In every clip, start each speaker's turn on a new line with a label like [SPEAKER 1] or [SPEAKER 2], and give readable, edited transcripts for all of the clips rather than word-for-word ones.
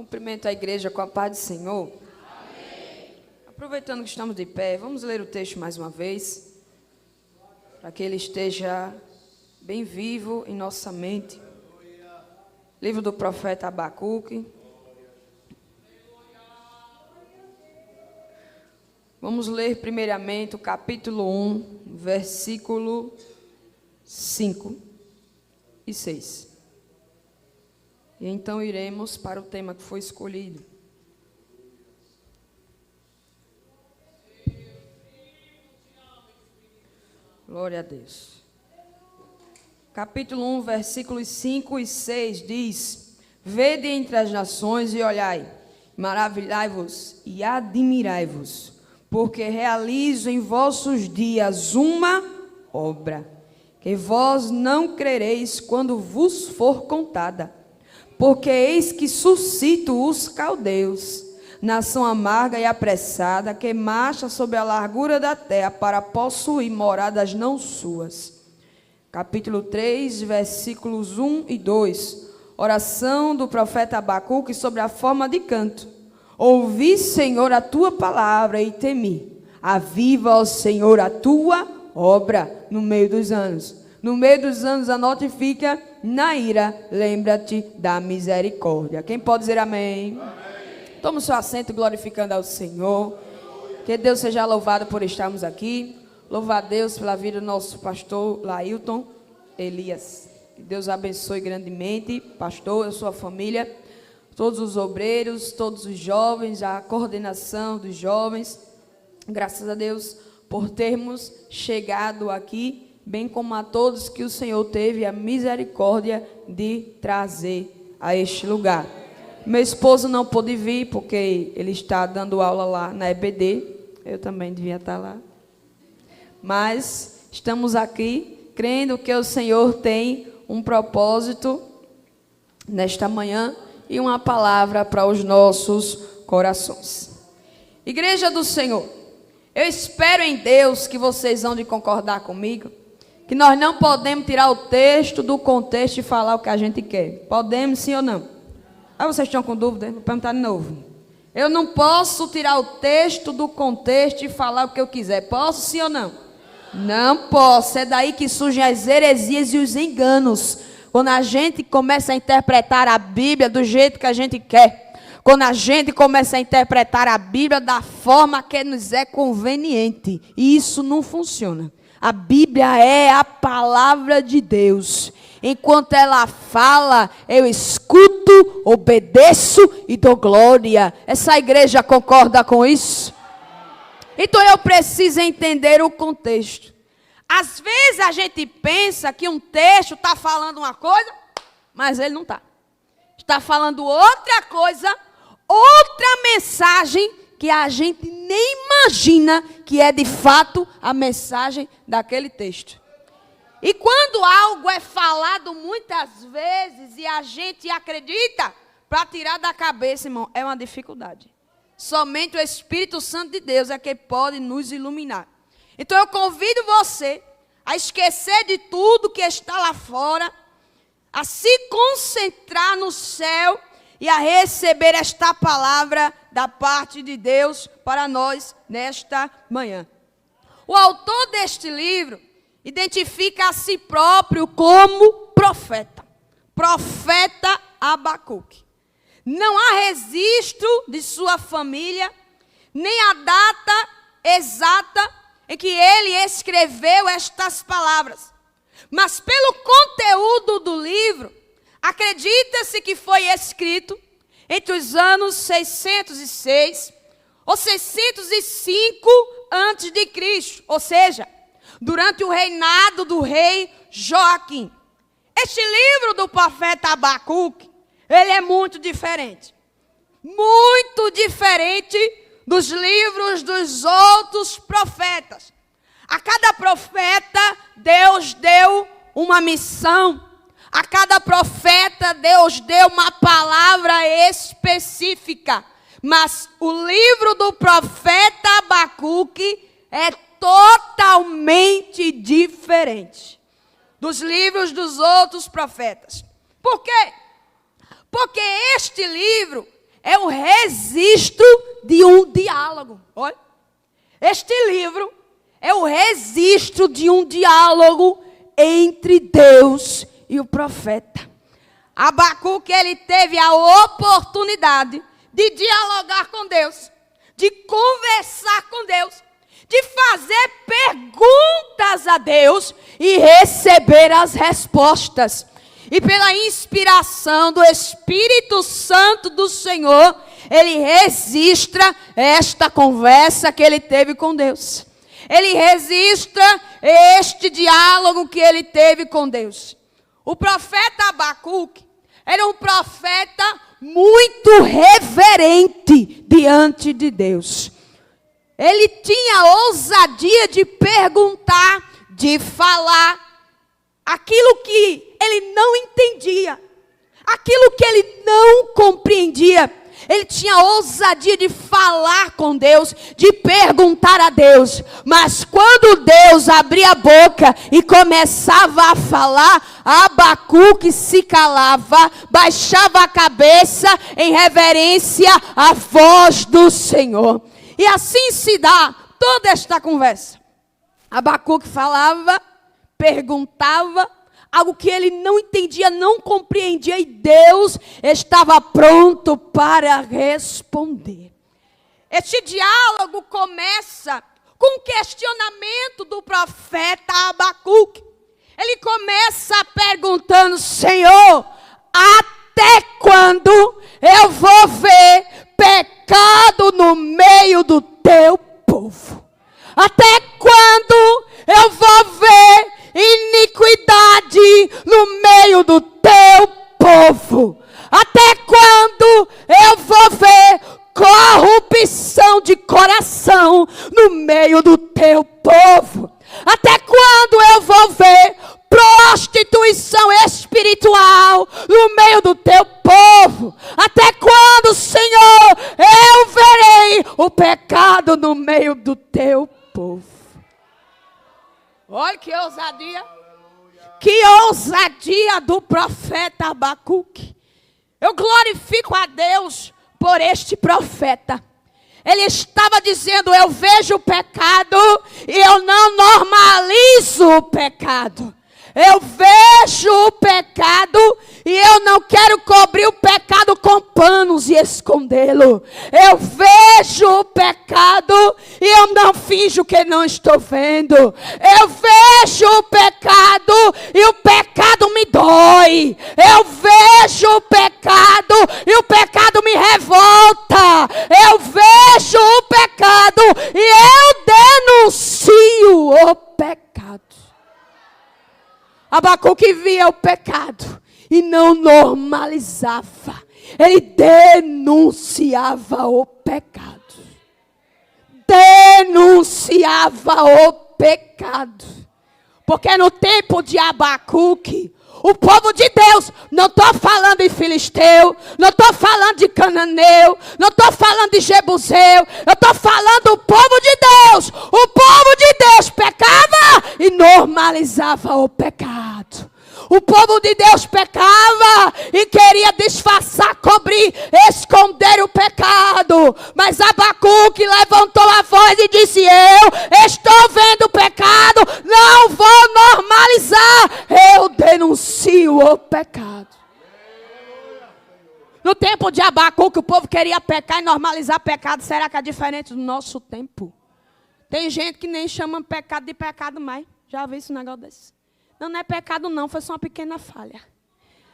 [SPEAKER 1] Cumprimento a igreja com a paz do Senhor. Amém. Aproveitando que estamos de pé, vamos ler o texto mais uma vez, para que ele esteja bem vivo em nossa mente. Livro do profeta Abacuque. Vamos ler primeiramente o capítulo 1, versículo 5 e 6. E então iremos para o tema que foi escolhido. Glória a Deus. Capítulo 1, versículos 5 e 6 diz: Vede entre as nações e olhai, maravilhai-vos e admirai-vos, porque realizo em vossos dias uma obra, que vós não crereis quando vos for contada. Porque eis que suscito os caldeus, nação amarga e apressada, que marcha sobre a largura da terra para possuir moradas não suas. Capítulo 3, versículos 1 e 2. Oração do profeta Abacuque sobre a forma de canto. Ouvi, Senhor, a tua palavra e temi. Aviva, ó Senhor, a tua obra no meio dos anos. No meio dos anos, anote e fica: na ira, lembra-te da misericórdia. Quem pode dizer amém? Amém. Tome o seu assento glorificando ao Senhor. Que Deus seja louvado por estarmos aqui. Louva a Deus pela vida do nosso pastor Lailton Elias. Que Deus abençoe grandemente, pastor, a sua família, todos os obreiros, todos os jovens, a coordenação dos jovens. Graças a Deus por termos chegado aqui, bem como a todos que o Senhor teve a misericórdia de trazer a este lugar. Meu esposo não pôde vir, porque ele está dando aula lá na EBD. Eu também devia estar lá. Mas estamos aqui, crendo que o Senhor tem um propósito nesta manhã e uma palavra para os nossos corações. Igreja do Senhor, eu espero em Deus que vocês vão de concordar comigo, que nós não podemos tirar o texto do contexto e falar o que a gente quer. Podemos, sim ou não? Aí vocês estão com dúvida? Vou perguntar de novo. Eu não posso tirar o texto do contexto e falar o que eu quiser. Posso, sim ou não? Não posso. É daí que surgem as heresias e os enganos. Quando a gente começa a interpretar a Bíblia do jeito que a gente quer. Quando a gente começa a interpretar a Bíblia da forma que nos é conveniente. E isso não funciona. A Bíblia é a palavra de Deus. Enquanto ela fala, eu escuto, obedeço e dou glória. Essa igreja concorda com isso? Então eu preciso entender o contexto. Às vezes a gente pensa que um texto está falando uma coisa, mas ele não está. Está falando outra coisa, outra mensagem que a gente nem imagina que é de fato a mensagem daquele texto. E quando algo é falado muitas vezes e a gente acredita, para tirar da cabeça, irmão, é uma dificuldade. Somente o Espírito Santo de Deus é que pode nos iluminar. Então eu convido você a esquecer de tudo que está lá fora, a se concentrar no céu e a receber esta palavra da parte de Deus para nós nesta manhã. O autor deste livro identifica a si próprio como profeta. Profeta Abacuque. Não há registro de sua família, nem a data exata em que ele escreveu estas palavras. Mas pelo conteúdo do livro, acredita-se que foi escrito entre os anos 606 ou 605 a.C., ou seja, durante o reinado do rei Joaquim. Este livro do profeta Abacuque, ele é muito diferente dos livros dos outros profetas. A cada profeta, Deus deu uma missão. A cada profeta, Deus deu uma palavra específica. Mas o livro do profeta Abacuque é totalmente diferente dos livros dos outros profetas. Por quê? Porque este livro é o registro de um diálogo. Olha, este livro é o registro de um diálogo entre Deus e o profeta. Abacuque, ele teve a oportunidade de dialogar com Deus, de conversar com Deus, de fazer perguntas a Deus e receber as respostas. E pela inspiração do Espírito Santo do Senhor, ele registra esta conversa que ele teve com Deus. Ele registra este diálogo que ele teve com Deus. O profeta Abacuque era um profeta muito reverente diante de Deus. Ele tinha ousadia de perguntar, de falar aquilo que ele não entendia, aquilo que ele não compreendia. Ele tinha ousadia de falar com Deus, de perguntar a Deus. Mas quando Deus abria a boca e começava a falar, Abacuque se calava, baixava a cabeça em reverência à voz do Senhor. E assim se dá toda esta conversa. Abacuque falava, perguntava, algo que ele não entendia, não compreendia, e Deus estava pronto para responder. Este diálogo começa com um questionamento do profeta Abacuque. Ele começa perguntando: Senhor, até quando eu vou ver pecado no meio do teu povo? Até quando eu vou ver iniquidade no meio do teu povo? Até quando eu vou ver corrupção de coração no meio do teu povo? Até quando eu vou ver prostituição espiritual no meio do teu povo? Até quando, Senhor, eu verei o pecado no meio do teu povo? Olha que ousadia. Que ousadia do profeta Abacuque. Eu glorifico a Deus por este profeta. Ele estava dizendo: eu vejo o pecado e eu não normalizo o pecado. Eu vejo o pecado e eu não quero cobrir o pecado com panos e escondê-lo. Eu vejo o pecado e eu não finjo que não estou vendo. Eu vejo o pecado e o pecado me dói. Eu vejo o pecado e o pecado me revolta. Eu vejo o pecado e eu denuncio o pecado. Abacuque via o pecado e não normalizava. Ele denunciava o pecado. Denunciava o pecado. Porque no tempo de Abacuque, o povo de Deus, não estou falando de filisteu, não estou falando de cananeu, não estou falando de jebuseu, eu estou falando do povo de Deus. O povo de Deus pecava e normalizava o pecado. O povo de Deus pecava e queria disfarçar, cobrir, esconder o pecado. Mas Abacuque levantou a voz e disse: eu estou vendo o pecado, não vou normalizar, eu denuncio o pecado. No tempo de Abacuque, o povo queria pecar e normalizar pecado. Será que é diferente do nosso tempo? Tem gente que nem chama pecado de pecado mais. Já viu esse negócio desse? Não, não é pecado não, foi só uma pequena falha.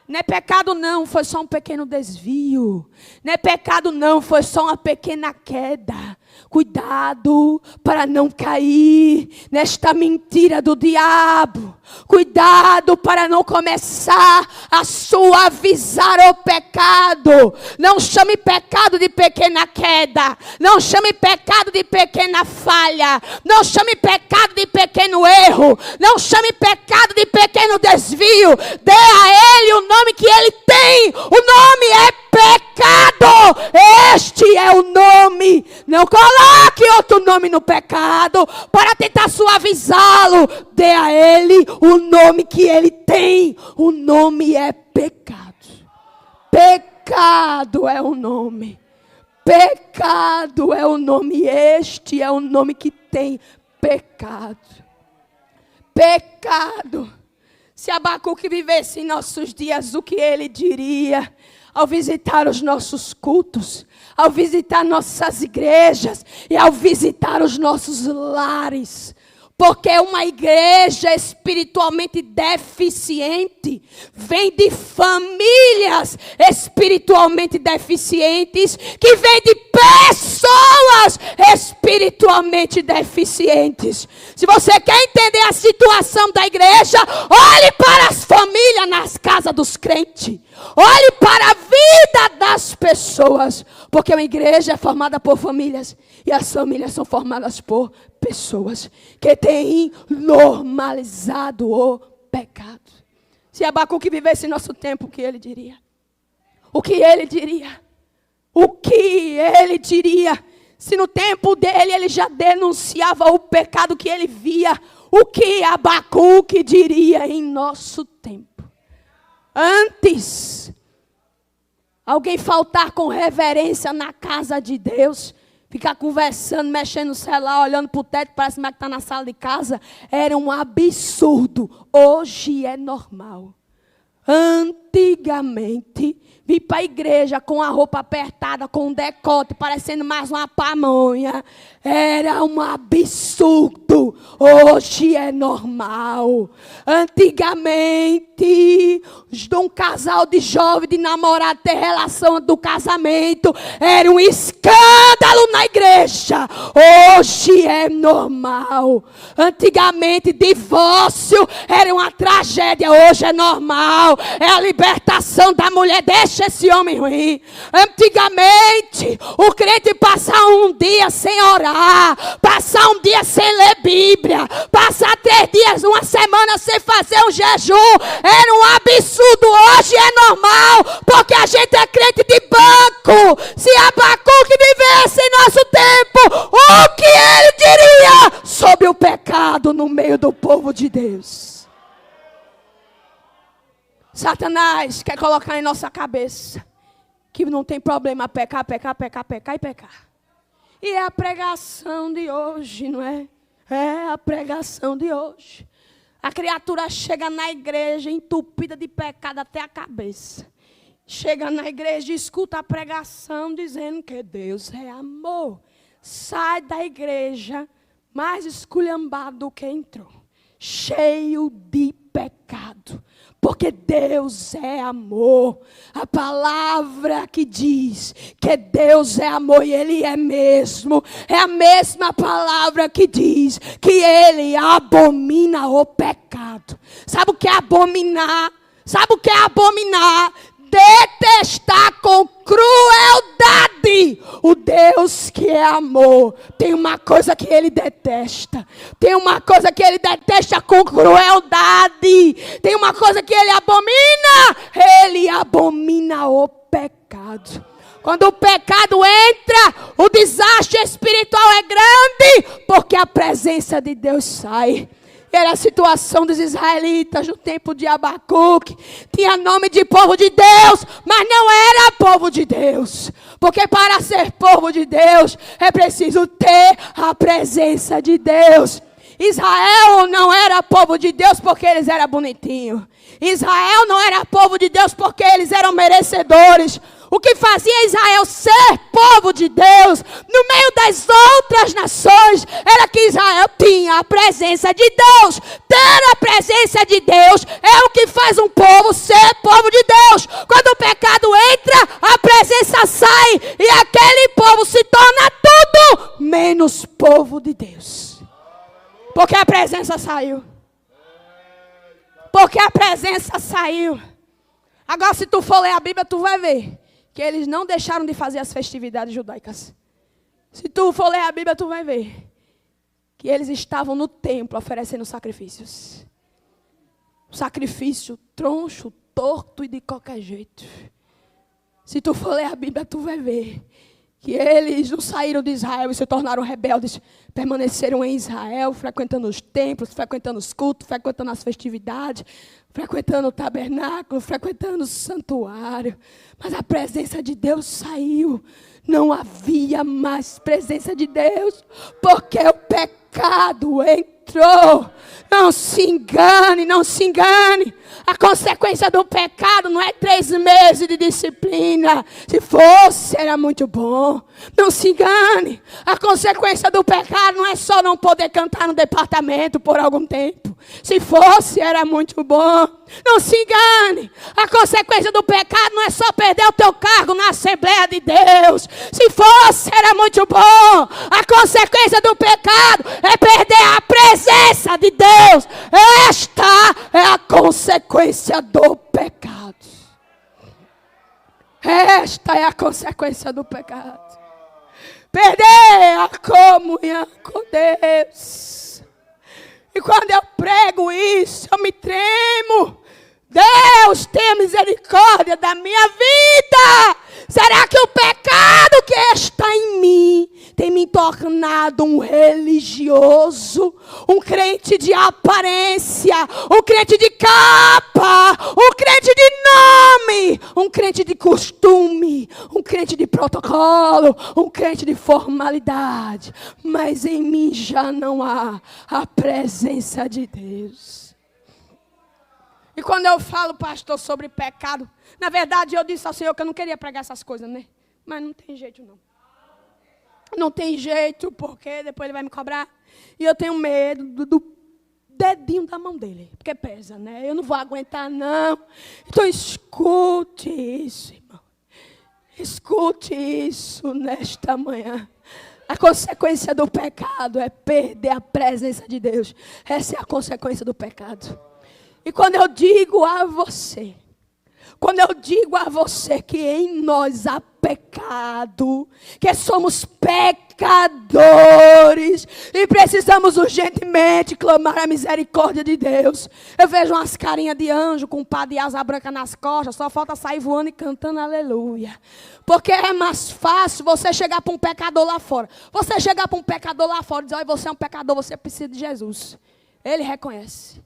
[SPEAKER 1] Não é pecado não, foi só um pequeno desvio. Não é pecado não, foi só uma pequena queda. Cuidado para não cair nesta mentira do diabo. Cuidado para não começar a suavizar o pecado. Não chame pecado de pequena queda. Não chame pecado de pequena falha. Não chame pecado de pequeno erro. Não chame pecado de pequeno desvio. Dê a ele o nome que ele tem. O nome é pecado. Este é o nome. Não coloque outro nome no pecado para tentar suavizá-lo. Dê a ele o nome que ele tem. O nome é pecado. Pecado é o nome.
[SPEAKER 2] Pecado é o nome, este é o nome que tem pecado. Pecado. Se Abacuque vivesse em nossos dias, o que ele diria? Ao visitar os nossos cultos, ao visitar nossas igrejas e ao visitar os nossos lares. Porque uma igreja espiritualmente deficiente vem de famílias espiritualmente deficientes, que vem de pessoas espiritualmente deficientes. Se você quer entender a situação da igreja, olhe para as famílias nas casas dos crentes. Olhe para a vida das pessoas. Porque uma igreja é formada por famílias. E as famílias são formadas por pessoas que têm normalizado o pecado. Se Abacuque vivesse nosso tempo, o que ele diria? O que ele diria? O que ele diria? Se no tempo dele ele já denunciava o pecado que ele via, o que Abacuque diria em nosso tempo? Antes, alguém faltar com reverência na casa de Deus, ficar conversando, mexendo no celular, olhando para o teto, parece que está na sala de casa, era um absurdo. Hoje é normal. Antigamente, vir para a igreja com a roupa apertada, com um decote, parecendo mais uma pamonha, era um absurdo. Hoje é normal. Antigamente, um casal de jovem, de namorado, ter relação do casamento, era um escândalo na igreja. Hoje é normal. Antigamente, divórcio era uma tragédia. Hoje é normal. É a libertação da mulher. Deixa esse homem ruim. Antigamente, o crente passar um dia sem orar, passar um dia sem ler Bíblia, passar 3 dias, uma semana sem fazer um jejum, era um absurdo. Hoje é normal, porque a gente é crente de banco. Se Abacuque vivesse em nosso tempo, o que ele diria sobre o pecado no meio do povo de Deus? Satanás quer colocar em nossa cabeça que não tem problema pecar, pecar, pecar, pecar e pecar. E é a pregação de hoje, não é? É a pregação de hoje. A criatura chega na igreja entupida de pecado até a cabeça. Chega na igreja e escuta a pregação dizendo que Deus é amor. Sai da igreja mais esculhambado do que entrou. Cheio de pecado. Porque Deus é amor. A palavra que diz que Deus é amor e Ele é mesmo. É a mesma palavra que diz que Ele abomina o pecado. Sabe o que é abominar? Sabe o que é abominar? Detestar com crueldade o Deus que é amor. Tem uma coisa que ele detesta. Tem uma coisa que ele detesta com crueldade. Tem uma coisa que ele abomina. Ele abomina o pecado. Quando o pecado entra, o desastre espiritual é grande, porque a presença de Deus sai. Era a situação dos israelitas no tempo de Abacuque. Tinha nome de povo de Deus, mas não era povo de Deus. Porque para ser povo de Deus, é preciso ter a presença de Deus. Israel não era povo de Deus porque eles eram bonitinhos. Israel não era povo de Deus porque eles eram merecedores. O que fazia Israel ser povo de Deus no meio das outras nações era que Israel tinha a presença de Deus. Ter a presença de Deus é o que faz um povo ser povo de Deus. Quando o pecado entra, a presença sai e aquele povo se torna tudo menos povo de Deus. Porque a presença saiu. Porque a presença saiu. Agora, se tu for ler a Bíblia, tu vai ver que eles não deixaram de fazer as festividades judaicas. Se tu for ler a Bíblia, tu vai ver que eles estavam no templo oferecendo sacrifícios. Sacrifício troncho, torto e de qualquer jeito. Se tu for ler a Bíblia, tu vai ver que eles não saíram de Israel e se tornaram rebeldes, permaneceram em Israel, frequentando os templos, frequentando os cultos, frequentando as festividades, frequentando o tabernáculo, frequentando o santuário. Mas a presença de Deus saiu. Não havia mais presença de Deus, porque o pecado entrou. Não se engane, não se engane. A consequência do pecado não é 3 meses de disciplina. Se fosse, era muito bom. Não se engane. A consequência do pecado não é só não poder cantar no departamento por algum tempo. Se fosse, era muito bom. Não se engane. A consequência do pecado não é só perder o teu cargo na Assembleia de Deus. Se fosse, era muito bom. A consequência do pecado é perder a presença de Deus. Esta é a consequência do pecado. Esta é a consequência do pecado. Perder a comunhão com Deus. E quando eu prego isso, eu me tremo. Deus, tenha misericórdia da minha vida. Será que o pecado que está em mim tem me tornado um religioso, um crente de aparência, um crente de capa, um crente de nome, um crente de costume, um crente de protocolo, um crente de formalidade? Mas em mim já não há a presença de Deus. E quando eu falo, pastor, sobre pecado, na verdade eu disse ao Senhor que eu não queria pregar essas coisas, né? Mas não tem jeito não. Não tem jeito, porque depois ele vai me cobrar. E eu tenho medo do dedinho da mão dele, porque pesa, né? Eu não vou aguentar, não. Então escute isso, irmão. Escute isso nesta manhã. A consequência do pecado é perder a presença de Deus. Essa é a consequência do pecado. E quando eu digo a você que em nós há pecado, que somos pecadores e precisamos urgentemente clamar a misericórdia de Deus. Eu vejo umas carinhas de anjo com um pá de asa branca nas costas, só falta sair voando e cantando aleluia. Porque é mais fácil você chegar para um pecador lá fora. Você chegar para um pecador lá fora e dizer: olha, você é um pecador, você precisa de Jesus. Ele reconhece.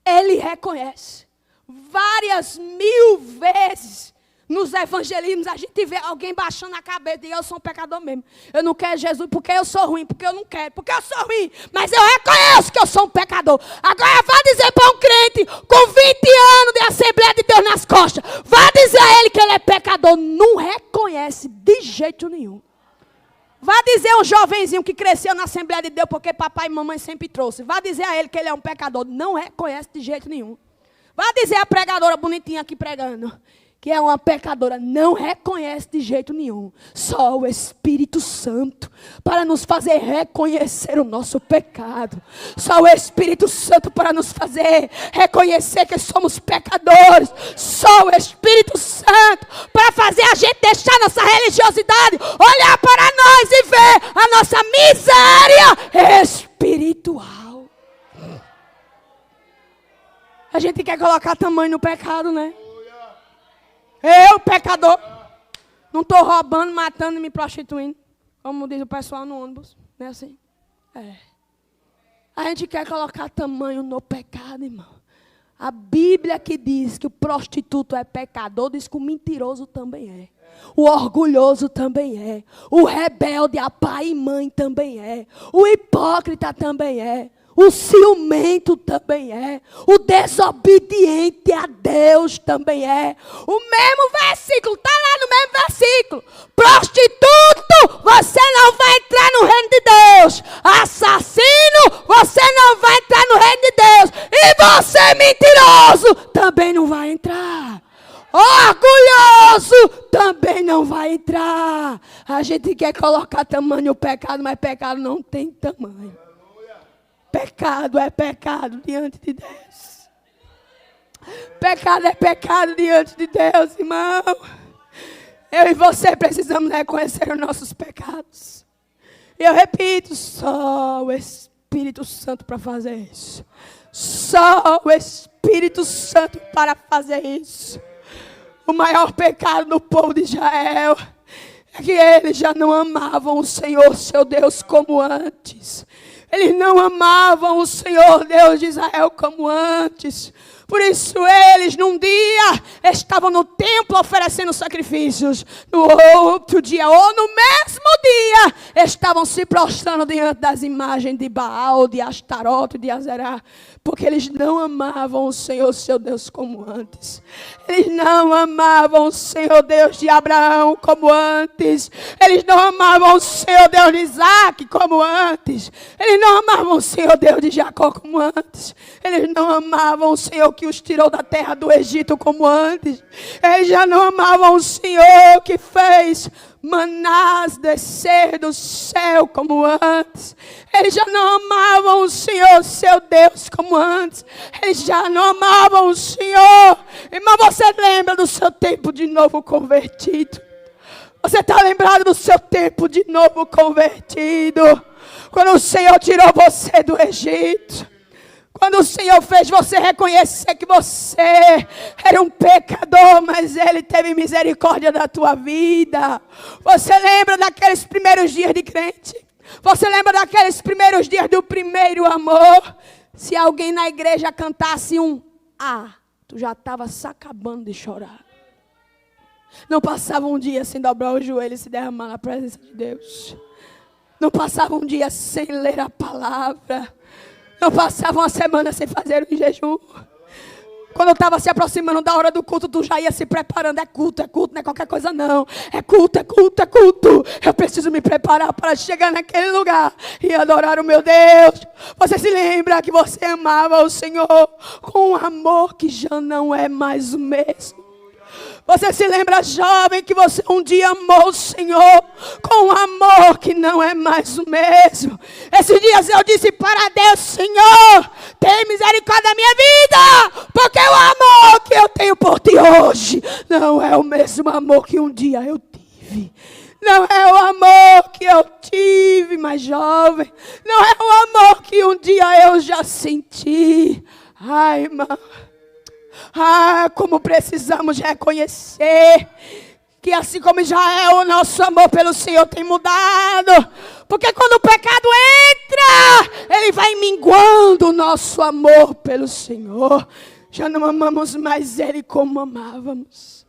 [SPEAKER 2] Ele reconhece. Várias 1000 vezes nos evangelismos a gente vê alguém baixando a cabeça e eu sou um pecador mesmo. Eu não quero Jesus porque eu sou ruim, porque eu não quero, porque eu sou ruim. Mas eu reconheço que eu sou um pecador. Agora vá dizer para um crente com 20 anos de Assembleia de Deus nas costas, vá dizer a ele que ele é pecador. Não reconhece de jeito nenhum. Vá dizer a um jovenzinho que cresceu na Assembleia de Deus porque papai e mamãe sempre trouxe. Vá dizer a ele que ele é um pecador. Não reconhece de jeito nenhum. Vá dizer a pregadora bonitinha aqui pregando que é uma pecadora. Não reconhece de jeito nenhum. Só o Espírito Santo para nos fazer reconhecer o nosso pecado. Só o Espírito Santo para nos fazer reconhecer que somos pecadores. Só o Espírito Santo para fazer a gente deixar nossa religiosidade, olhar para nós e ver a nossa miséria espiritual. A gente quer colocar tamanho no pecado, né? Eu, pecador, não estou roubando, matando e me prostituindo, como diz o pessoal no ônibus. Não é assim? É. A gente quer colocar tamanho no pecado, irmão. A Bíblia que diz que o prostituto é pecador, diz que o mentiroso também é. O orgulhoso também é. O rebelde a pai e mãe também é. O hipócrita também é. O ciumento também é. O desobediente a Deus também é. O mesmo versículo, está lá no mesmo versículo. Prostituto, você não vai entrar no reino de Deus. Assassino, você não vai entrar no reino de Deus. E você, mentiroso, também não vai entrar. Orgulhoso também não vai entrar. A gente quer colocar tamanho no pecado, mas pecado não tem tamanho. Pecado é pecado diante de Deus. Pecado é pecado diante de Deus, irmão. Eu e você precisamos reconhecer os nossos pecados. E eu repito, só o Espírito Santo para fazer isso. Só o Espírito Santo para fazer isso. O maior pecado do povo de Israel é que eles já não amavam o Senhor, seu Deus, como antes. Eles não amavam o Senhor, Deus de Israel, como antes. Por isso eles, num dia, estavam no templo oferecendo sacrifícios. No outro dia, ou no mesmo dia, estavam se prostrando diante das imagens de Baal, de Astarote, de Azerá. Porque eles não amavam o Senhor, seu Deus, como antes. Eles não amavam o Senhor, Deus de Abraão, como antes. Eles não amavam o Senhor, Deus de Isaac, como antes. Eles não amavam o Senhor, Deus de Jacó, como antes. Eles não amavam o Senhor que os tirou da terra do Egito, como antes. Eles já não amavam o Senhor que fez manás descer do céu como antes. Eles já não amavam o Senhor, seu Deus, como antes. Eles já não amavam o Senhor. Irmão, você lembra do seu tempo de novo convertido? Você está lembrado do seu tempo de novo convertido? Quando o Senhor tirou você do Egito. Quando o Senhor fez você reconhecer que você era um pecador, mas Ele teve misericórdia da tua vida. Você lembra daqueles primeiros dias de crente? Você lembra daqueles primeiros dias do primeiro amor? Se alguém na igreja cantasse um tu já estava se acabando de chorar. Não passava um dia sem dobrar o joelho e se derramar na presença de Deus. Não passava um dia sem ler a palavra. Não passava uma semana sem fazer um jejum. Quando eu estava se aproximando da hora do culto, tu já ia se preparando. É culto, não é qualquer coisa não. É culto, é culto, é culto. Eu preciso me preparar para chegar naquele lugar e adorar o meu Deus. Você se lembra que você amava o Senhor com um amor que já não é mais o mesmo. Você se lembra, jovem, que você um dia amou o Senhor com um amor que não é mais o mesmo. Esses dias eu disse para Deus: Senhor, tem misericórdia da minha vida, porque o amor que eu tenho por ti hoje não é o mesmo amor que um dia eu tive. Não é o amor que eu tive mais jovem. Não é o amor que um dia eu já senti. Ai, irmão. Como precisamos reconhecer que assim como Israel, o nosso amor pelo Senhor tem mudado. Porque quando o pecado entra, ele vai minguando o nosso amor pelo Senhor. Já não amamos mais Ele como amávamos.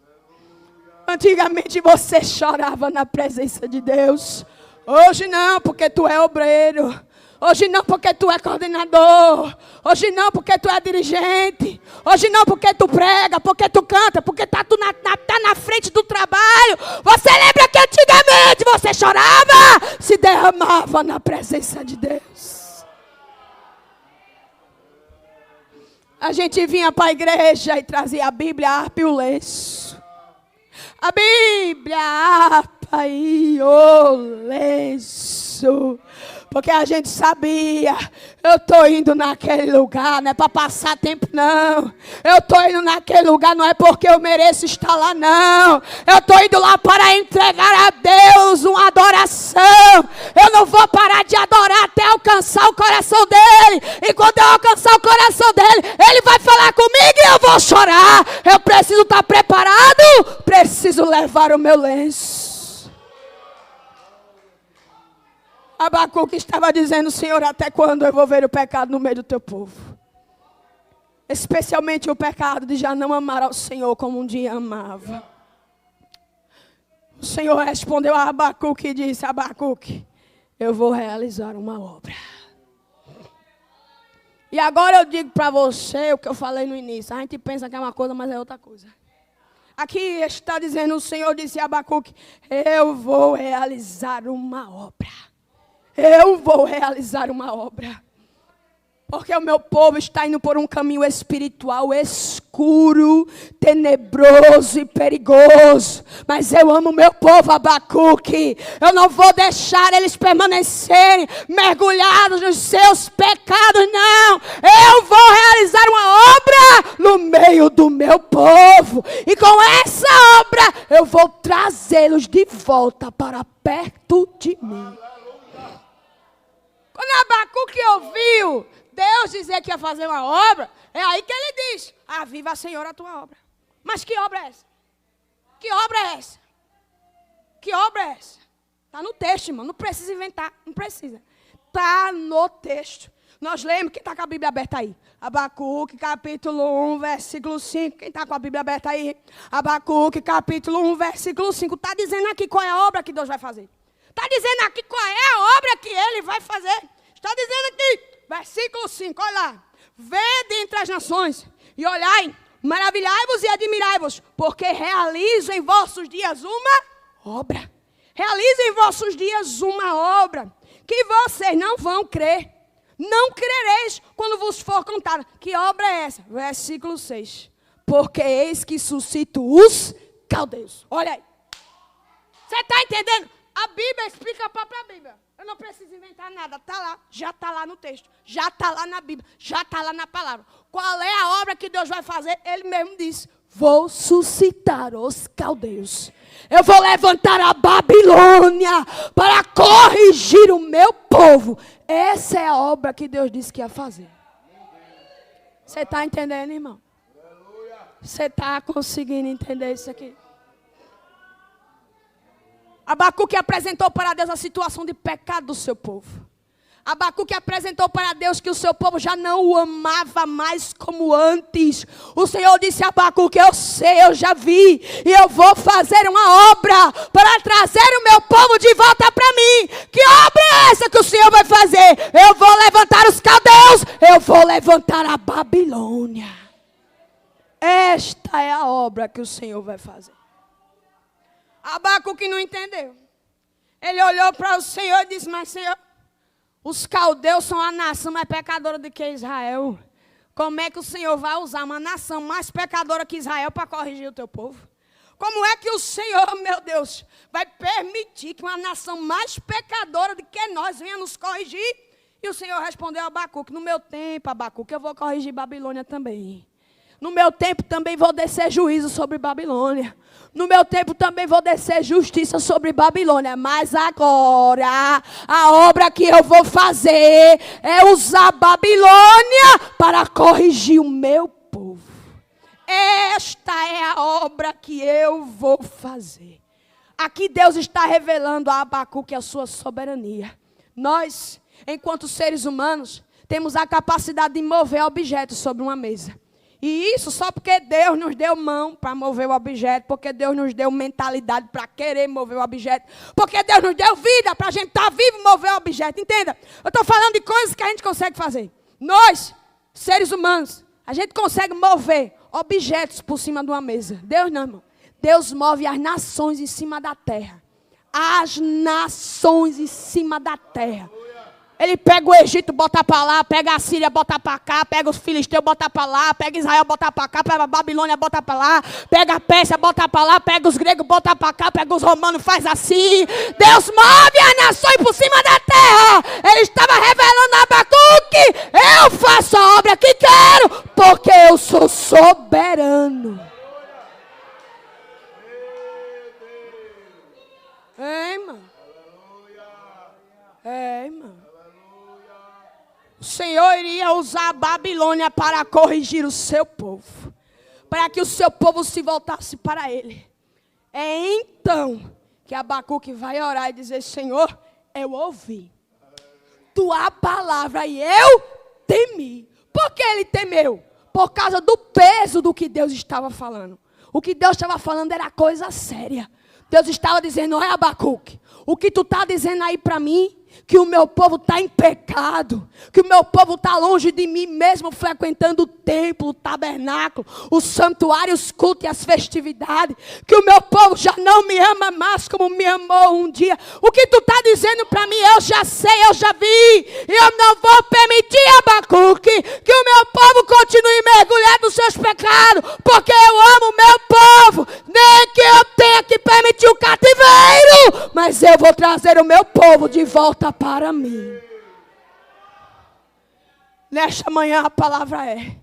[SPEAKER 2] Antigamente você chorava na presença de Deus. Hoje não, porque tu é obreiro. Hoje não porque tu é coordenador. Hoje não porque tu é dirigente. Hoje não porque tu prega, porque tu canta, porque tá na frente do trabalho. Você lembra que antigamente você chorava, se derramava na presença de Deus. A gente vinha para a igreja e trazia a Bíblia, a harpa e o lenço. A Bíblia, a harpa e o lenço. Porque a gente sabia, eu estou indo naquele lugar, não é para passar tempo não. Eu estou indo naquele lugar, não é porque eu mereço estar lá não. Eu estou indo lá para entregar a Deus uma adoração. Eu não vou parar de adorar até alcançar o coração dele. E quando eu alcançar o coração dele, ele vai falar comigo e eu vou chorar. Eu preciso estar preparado, preciso levar o meu lenço. Abacuque estava dizendo: Senhor, até quando eu vou ver o pecado no meio do teu povo? Especialmente o pecado de já não amar ao Senhor como um dia amava. O Senhor respondeu a Abacuque e disse: Abacuque, eu vou realizar uma obra. E agora eu digo para você o que eu falei no início. A gente pensa que é uma coisa, mas é outra coisa. Aqui está dizendo: o Senhor disse a Abacuque: eu vou realizar uma obra. Eu vou realizar uma obra. Porque o meu povo está indo por um caminho espiritual escuro, tenebroso e perigoso. Mas eu amo o meu povo, Abacuque. Eu não vou deixar eles permanecerem mergulhados nos seus pecados, não. Eu vou realizar uma obra no meio do meu povo. E com essa obra eu vou trazê-los de volta para perto de mim. Quando Abacuque ouviu Deus dizer que ia fazer uma obra, é aí que ele diz: aviva, Senhor, a tua obra. Mas que obra é essa? Que obra é essa? Que obra é essa? Está no texto, irmão. Não precisa inventar. Não precisa. Está no texto. Nós lemos, quem está com a Bíblia aberta aí? Abacuque, capítulo 1, versículo 5. Quem está com a Bíblia aberta aí? Abacuque, capítulo 1, versículo 5. Está dizendo aqui qual é a obra que Deus vai fazer. Está dizendo aqui qual é a obra que Ele vai fazer. Está dizendo aqui, versículo 5, olha lá. Vede entre as nações e olhai, maravilhai-vos e admirai-vos, porque realizo em vossos dias uma obra. Realizo em vossos dias uma obra que vocês não vão crer. Não crereis quando vos for contada. Que obra é essa? Versículo 6. Porque eis que suscito os caldeus. Olha aí. Você está entendendo? A Bíblia explica a própria Bíblia. Eu não preciso inventar nada. Está lá. Já está lá no texto. Já está lá na Bíblia. Já está lá na palavra. Qual é a obra que Deus vai fazer? Ele mesmo disse. Vou suscitar os caldeus. Eu vou levantar a Babilônia para corrigir o meu povo. Essa é a obra que Deus disse que ia fazer. Você está entendendo, irmão? Você está conseguindo entender isso aqui? Abacuque apresentou para Deus a situação de pecado do seu povo. Abacuque apresentou para Deus que o seu povo já não o amava mais como antes. O Senhor disse a Abacuque, eu sei, eu já vi, e eu vou fazer uma obra para trazer o meu povo de volta para mim. Que obra é essa que o Senhor vai fazer? Eu vou levantar os caldeus, eu vou levantar a Babilônia. Esta é a obra que o Senhor vai fazer. Abacuque não entendeu. Ele olhou para o Senhor e disse, mas Senhor, os caldeus são a nação mais pecadora do que Israel. Como é que o Senhor vai usar uma nação mais pecadora que Israel para corrigir o teu povo? Como é que o Senhor, meu Deus, vai permitir que uma nação mais pecadora do que nós venha nos corrigir? E o Senhor respondeu a Abacuque, no meu tempo, Abacuque, eu vou corrigir Babilônia também. No meu tempo também vou descer juízo sobre Babilônia. No meu tempo também vou descer justiça sobre Babilônia. Mas agora, a obra que eu vou fazer é usar Babilônia para corrigir o meu povo. Esta é a obra que eu vou fazer. Aqui Deus está revelando a Abacuque a sua soberania. Nós, enquanto seres humanos, temos a capacidade de mover objetos sobre uma mesa. E isso só porque Deus nos deu mão para mover o objeto, porque Deus nos deu mentalidade para querer mover o objeto, porque Deus nos deu vida para a gente estar vivo e mover o objeto, entenda? Eu estou falando de coisas que a gente consegue fazer. Nós, seres humanos, a gente consegue mover objetos por cima de uma mesa. Deus não, irmão. Deus move as nações em cima da terra. As nações em cima da terra. Ele pega o Egito, bota para lá, pega a Síria, bota para cá, pega os filisteus, bota para lá, pega Israel, bota para cá, pega a Babilônia, bota para lá, pega a Pérsia, bota para lá, pega os gregos, bota para cá, pega os romanos, faz assim. Deus move as nações por cima da terra. Ele estava revelando a Abacuque, eu faço a obra que quero, porque eu sou soberano. É, irmão. É, irmão. O Senhor iria usar a Babilônia para corrigir o seu povo. Para que o seu povo se voltasse para ele. É então que Abacuque vai orar e dizer, Senhor, eu ouvi tua palavra e eu temi. Por que ele temeu? Por causa do peso do que Deus estava falando. O que Deus estava falando era coisa séria. Deus estava dizendo, olha Abacuque, o que tu está dizendo aí para mim, que o meu povo está em pecado, que o meu povo está longe de mim, mesmo frequentando o templo, o tabernáculo, os santuários, os cultos e as festividades, que o meu povo já não me ama mais como me amou um dia. O que tu está dizendo para mim, eu já sei, eu já vi, e eu não vou permitir, Abacuque, que o meu povo continue mergulhado nos seus pecados, porque eu amo o meu povo, nem que eu tenha que permitir o cativeiro, mas eu vou trazer o meu povo de volta para mim. Nesta manhã a palavra é: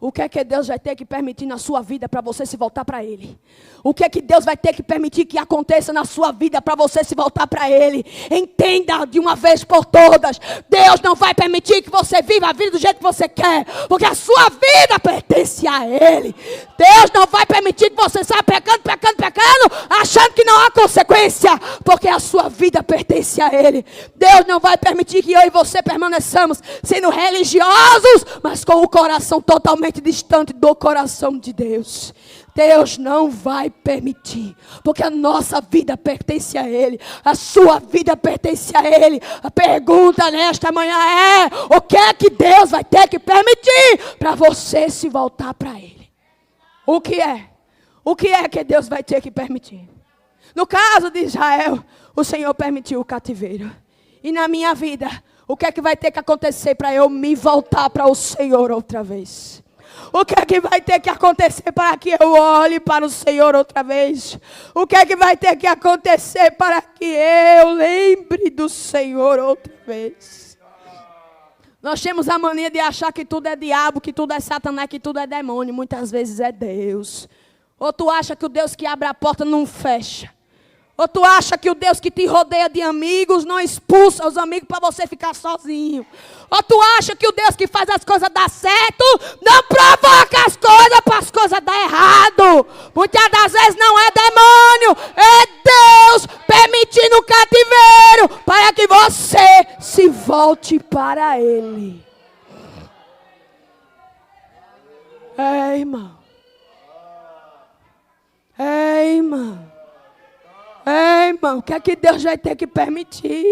[SPEAKER 2] O que é que Deus vai ter que permitir na sua vida para você se voltar para Ele? O que é que Deus vai ter que permitir que aconteça na sua vida para você se voltar para Ele? Entenda de uma vez por todas. Deus não vai permitir que você viva a vida do jeito que você quer, porque a sua vida pertence a Ele. Deus não vai permitir que você saia pecando, achando que não há consequência, porque a sua vida pertence a Ele. Deus não vai permitir que eu e você permaneçamos sendo religiosos, mas com o coração totalmente distante do coração de Deus. Deus não vai permitir, porque a nossa vida pertence a Ele, a sua vida pertence a Ele. A pergunta nesta manhã é: o que é que Deus vai ter que permitir para você se voltar para Ele? O que é? O que é que Deus vai ter que permitir? No caso de Israel, o Senhor permitiu o cativeiro. E na minha vida, o que é que vai ter que acontecer para eu me voltar para o Senhor outra vez? O que é que vai ter que acontecer para que eu olhe para o Senhor outra vez? O que é que vai ter que acontecer para que eu lembre do Senhor outra vez? Nós temos a mania de achar que tudo é diabo, que tudo é Satanás, que tudo é demônio. Muitas vezes é Deus. Ou tu acha que o Deus que abre a porta não fecha. Ou tu acha que o Deus que te rodeia de amigos não expulsa os amigos para você ficar sozinho. Ou tu acha que o Deus que faz as coisas dar certo não provoca as coisas para as coisas dar errado. Muitas das vezes não é demônio, é Deus permitindo o cativeiro para que você se volte para Ele. Ei, irmão. Ei, irmão. Ei, irmão, o que é que Deus vai ter que permitir?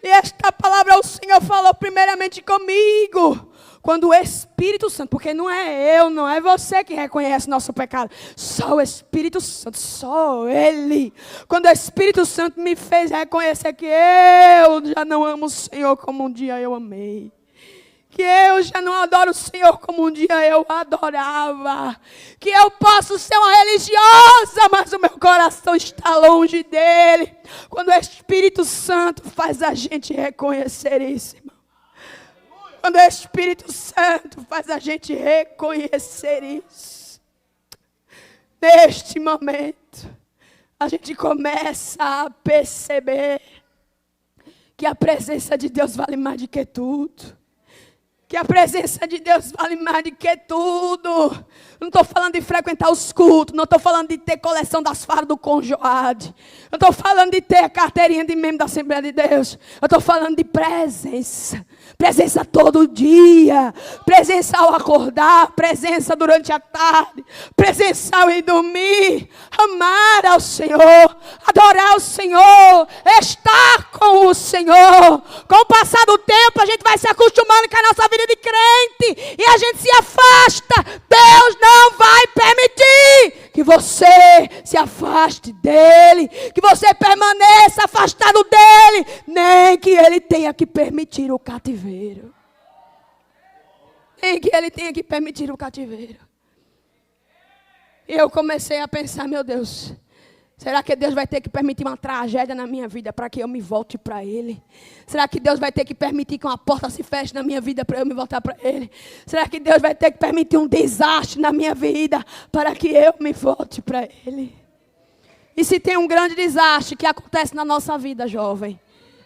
[SPEAKER 2] E esta palavra o Senhor falou primeiramente comigo. Quando o Espírito Santo, porque não é eu, não é você que reconhece nosso pecado. Só o Espírito Santo, só Ele. Quando o Espírito Santo me fez reconhecer que eu já não amo o Senhor como um dia eu amei. Que eu já não adoro o Senhor como um dia eu adorava. Que eu posso ser uma religiosa, mas o meu coração está longe dEle. Quando o Espírito Santo faz a gente reconhecer isso, irmão. Quando o Espírito Santo faz a gente reconhecer isso. Neste momento, a gente começa a perceber que a presença de Deus vale mais do que tudo. Que a presença de Deus vale mais do que tudo. Não estou falando de frequentar os cultos. Não estou falando de ter coleção das fardas do Conjoade. Não estou falando de ter a carteirinha de membro da Assembleia de Deus. Eu estou falando de presença. Presença todo dia. Presença ao acordar. Presença durante a tarde. Presença ao ir dormir. Amar ao Senhor. Adorar o Senhor. Estar com o Senhor. Com o passar do tempo a gente vai se acostumando com a nossa vida de crente. E a gente se afasta. Deus não vai permitir que você se afaste dEle. Que você permaneça afastado dEle. Nem que Ele tenha que permitir o cativeiro. Nem que Ele tenha que permitir o cativeiro. E eu comecei a pensar, meu Deus, será que Deus vai ter que permitir uma tragédia na minha vida para que eu me volte para Ele? Será que Deus vai ter que permitir que uma porta se feche na minha vida para eu me voltar para Ele? Será que Deus vai ter que permitir um desastre na minha vida para que eu me volte para Ele? E se tem um grande desastre que acontece na nossa vida, jovem,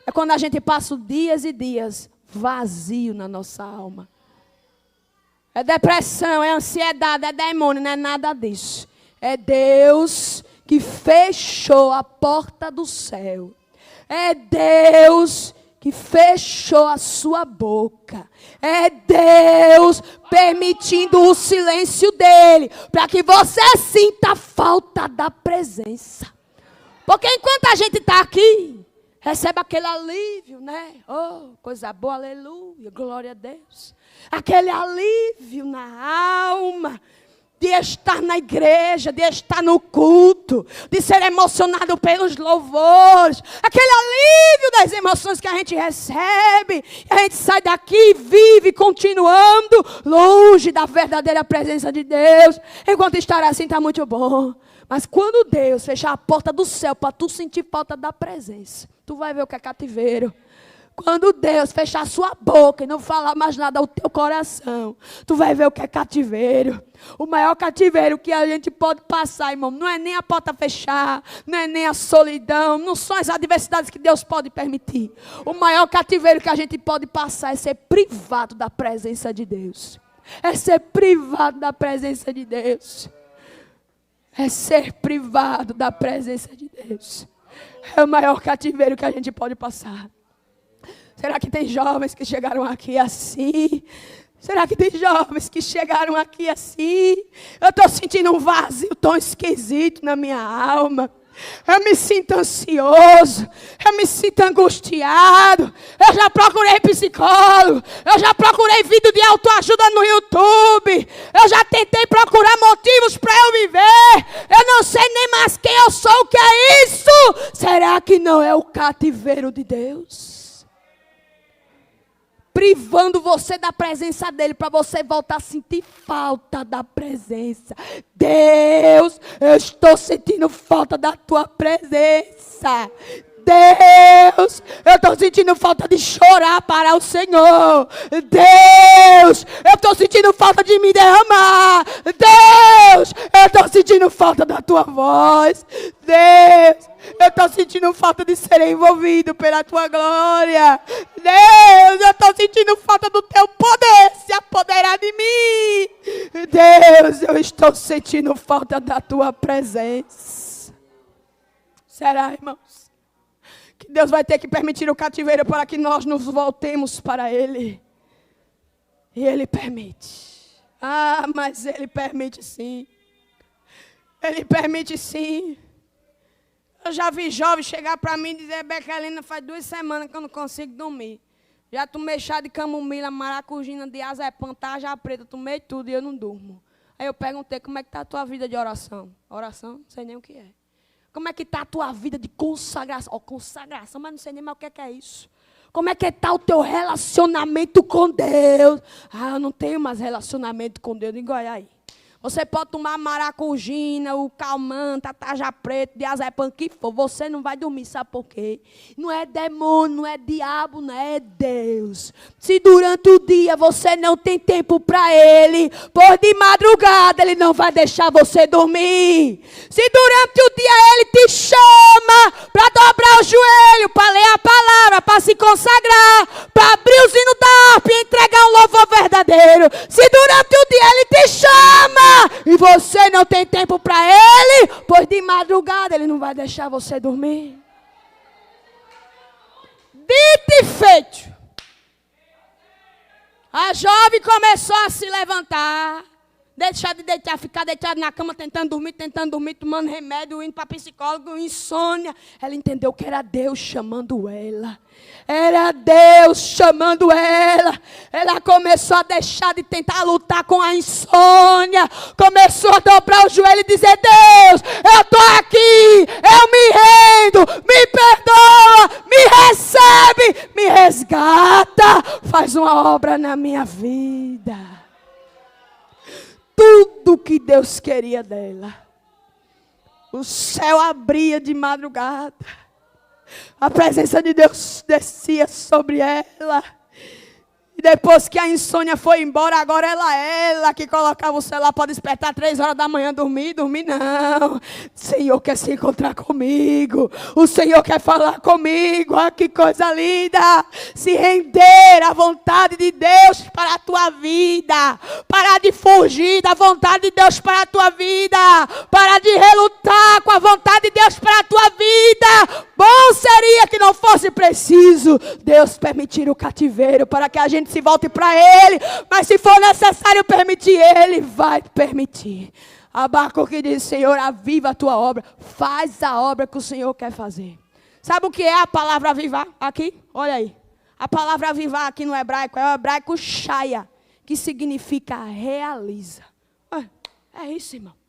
[SPEAKER 2] é quando a gente passa dias e dias vazio na nossa alma. É depressão, é ansiedade, é demônio, não é nada disso. É Deus que fechou a porta do céu. É Deus que fechou a sua boca. É Deus permitindo o silêncio dele, para que você sinta a falta da presença. Porque enquanto a gente está aqui, recebe aquele alívio, né? Oh, coisa boa, aleluia, glória a Deus. Aquele alívio na alma de estar na igreja, de estar no culto, de ser emocionado pelos louvores. Aquele alívio das emoções que a gente recebe. E a gente sai daqui e vive continuando longe da verdadeira presença de Deus. Enquanto estar assim está muito bom. Mas quando Deus fechar a porta do céu para tu sentir falta da presença, tu vai ver o que é cativeiro. Quando Deus fechar sua boca e não falar mais nada ao teu coração, tu vai ver o que é cativeiro. O maior cativeiro que a gente pode passar, irmão, não é nem a porta fechar, não é nem a solidão, não são as adversidades que Deus pode permitir. O maior cativeiro que a gente pode passar é ser privado da presença de Deus. É ser privado da presença de Deus. É ser privado da presença de Deus. É o maior cativeiro que a gente pode passar. Será que tem jovens que chegaram aqui assim? Será que tem jovens que chegaram aqui assim? Eu estou sentindo um vazio tão esquisito na minha alma. Eu me sinto ansioso. Eu me sinto angustiado. Eu já procurei psicólogo. Eu já procurei vídeo de autoajuda no YouTube. Eu já tentei procurar motivos para eu viver. Eu não sei nem mais quem eu sou. O que é isso? Será que não é o cativeiro de Deus? Privando você da presença dele, para você voltar a sentir falta da presença. Deus, eu estou sentindo falta da tua presença. Deus, eu estou sentindo falta de chorar para o Senhor. Deus, eu estou sentindo falta de me derramar. Deus, eu estou sentindo falta da tua voz. Deus, eu estou sentindo falta de ser envolvido pela tua glória. Deus, eu estou sentindo falta do teu poder se apoderar de mim. Deus, eu estou sentindo falta da tua presença. Será, irmãos, que Deus vai ter que permitir o cativeiro para que nós nos voltemos para Ele? E Ele permite. Ah, mas Ele permite sim. Ele permite sim. Eu já vi jovens chegar para mim e dizer: Bequelina, faz 2 semanas que eu não consigo dormir. Já tomei chá de camomila, maracujina, de azepam, tarja preta, tomei tudo e eu não durmo. Aí eu perguntei: como é que está a tua vida de oração? Oração? Não sei nem o que é. Como é que está a tua vida de consagração? Oh, consagração, mas não sei nem mais o que é isso. Como é que está o teu relacionamento com Deus? Ah, eu não tenho mais relacionamento com Deus. Digo, olha aí. Você pode tomar maracujina, o calmante, a tarja preta, diazepam, o que for. Você não vai dormir, sabe por quê? Não é demônio, não é diabo, não é Deus. Se durante o dia você não tem tempo para Ele, por de madrugada Ele não vai deixar você dormir. Se durante o dia Ele te chama para dobrar o joelho, para ler a palavra, para se consagrar, para abrir o sino da harpa e entregar um louvor verdadeiro. Se durante o dia Ele te chama e você não tem tempo para Ele, pois de madrugada Ele não vai deixar você dormir. Dito e feito. A jovem começou a se levantar, deixar de deitar, ficar deitada na cama, tentando dormir, tomando remédio, indo para psicólogo, insônia. Ela entendeu que era Deus chamando ela. Era Deus chamando ela. Ela começou a deixar de tentar lutar com a insônia. Começou a dobrar o joelho e dizer: Deus, eu estou aqui, eu me rendo, me perdoa, me recebe, me resgata, faz uma obra na minha vida. Tudo que Deus queria dela. O céu abria de madrugada. A presença de Deus descia sobre ela. E depois que a insônia foi embora, agora ela que colocava o celular para despertar 3 horas da manhã, dormir não. O Senhor quer se encontrar comigo. O Senhor quer falar comigo. Ah, que coisa linda. Se render à vontade de Deus para a tua vida. Parar de fugir da vontade de Deus para a tua vida. Parar de relutar com a vontade de Deus para a tua vida. Bom seria que não fosse preciso Deus permitir o cativeiro para que a gente se volte para Ele. Mas se for necessário permitir, Ele vai permitir. Abacuque diz: Senhor, aviva a tua obra. Faz a obra que o Senhor quer fazer. Sabe o que é a palavra avivar aqui? Olha aí. A palavra avivar aqui no hebraico é o hebraico shaya, que significa realiza. É isso, irmão.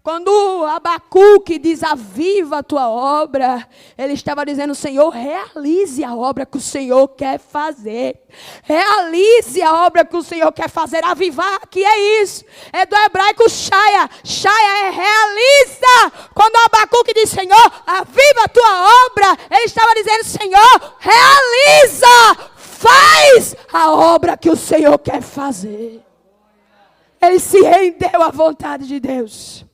[SPEAKER 2] Quando Abacuque diz: aviva a tua obra, ele estava dizendo: Senhor, realize a obra que o Senhor quer fazer. Realize a obra que o Senhor quer fazer. Avivar aqui é isso. É do hebraico shaya. Shaya é realiza. Quando Abacuque diz: Senhor, aviva a tua obra. Ele estava dizendo: Senhor, realiza, faz a obra que o Senhor quer fazer. Ele se rendeu à vontade de Deus.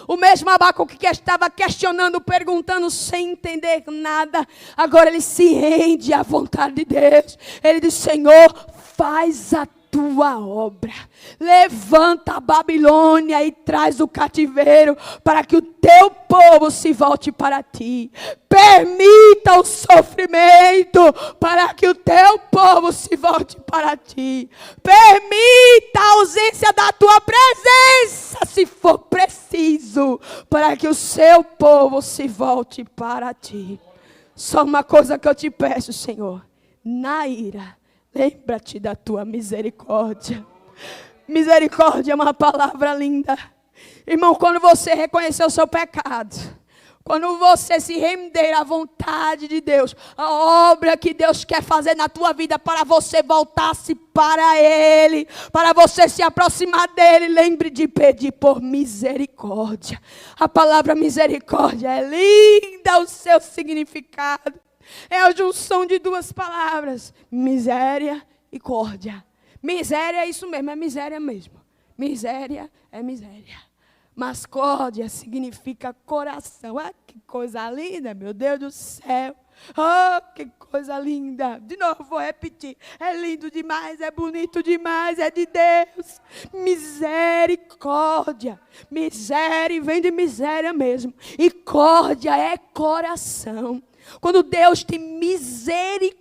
[SPEAKER 2] O mesmo Abacuque que estava questionando, perguntando, sem entender nada, agora ele se rende à vontade de Deus. Ele diz: Senhor, faz a tua obra. Levanta a Babilônia e traz o cativeiro para que o teu povo se volte para ti. Permita o sofrimento para que o teu povo se volte para ti. Permita a ausência da tua presença, se for preciso, para que o seu povo se volte para ti. Só uma coisa que eu te peço, Senhor: na ira, lembra-te da tua misericórdia. Misericórdia é uma palavra linda. Irmão, quando você reconhecer o seu pecado, quando você se render à vontade de Deus, a obra que Deus quer fazer na tua vida para você voltar-se para Ele, para você se aproximar dEle, lembre de pedir por misericórdia. A palavra misericórdia é linda, o seu significado. É a junção de duas palavras: miséria e córdia. Miséria é isso mesmo, é miséria mesmo. Miséria é miséria. Mas córdia significa coração. Ah, que coisa linda, meu Deus do céu. Oh, que coisa linda. De novo vou repetir. É lindo demais, é bonito demais, é de Deus. Misericórdia. Miséria vem de miséria mesmo. E córdia é coração. Quando Deus tem misericórdia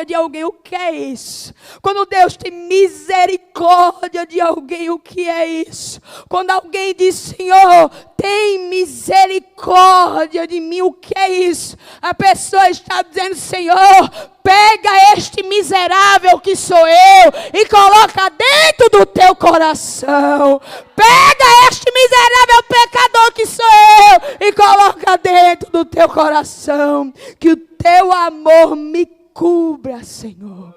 [SPEAKER 2] de alguém, o que é isso? Quando Deus tem misericórdia de alguém, o que é isso? Quando alguém diz: Senhor, tem misericórdia de mim, o que é isso? A pessoa está dizendo: Senhor, pega este miserável que sou eu e coloca dentro do teu coração. Pega este miserável pecador que sou eu e coloca dentro do teu coração. Que o teu amor me cubra, Senhor.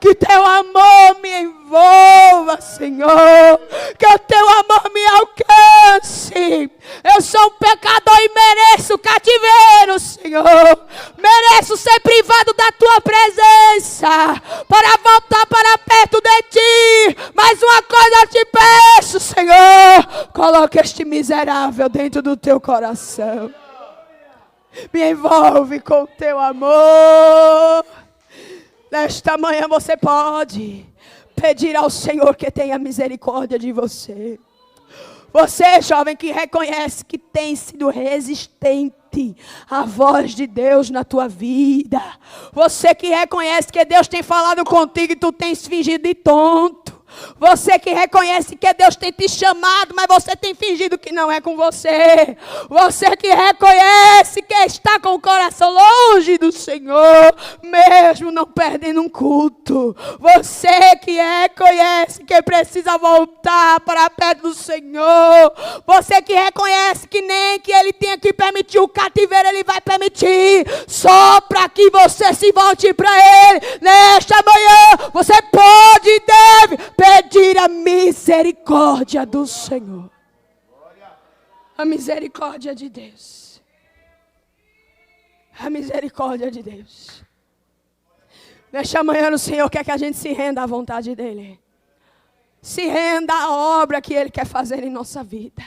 [SPEAKER 2] Que teu amor me envolva, Senhor. Que o teu amor me alcance. Eu sou um pecador e mereço cativeiro, Senhor. Mereço ser privado da tua presença para voltar para perto de ti. Mas uma coisa eu te peço, Senhor: coloque este miserável dentro do teu coração. Me envolve com o teu amor. Nesta manhã você pode pedir ao Senhor que tenha misericórdia de você. Você, jovem, que reconhece que tem sido resistente à voz de Deus na tua vida. Você que reconhece que Deus tem falado contigo e tu tens fingido de tonto. Você que reconhece que Deus tem te chamado, mas você tem fingido que não é com você. Você que reconhece que está com o coração longe do Senhor, mesmo não perdendo um culto. Você que reconhece que precisa voltar para perto do Senhor. Você que reconhece que nem que Ele tenha que permitir o cativeiro, Ele vai permitir, só para que você se volte para Ele. Nesta manhã, você pode e deve pedir a misericórdia do Senhor. A misericórdia de Deus. A misericórdia de Deus. Nesta manhã o Senhor quer que a gente se renda à vontade dEle. Se renda à obra que Ele quer fazer em nossa vida.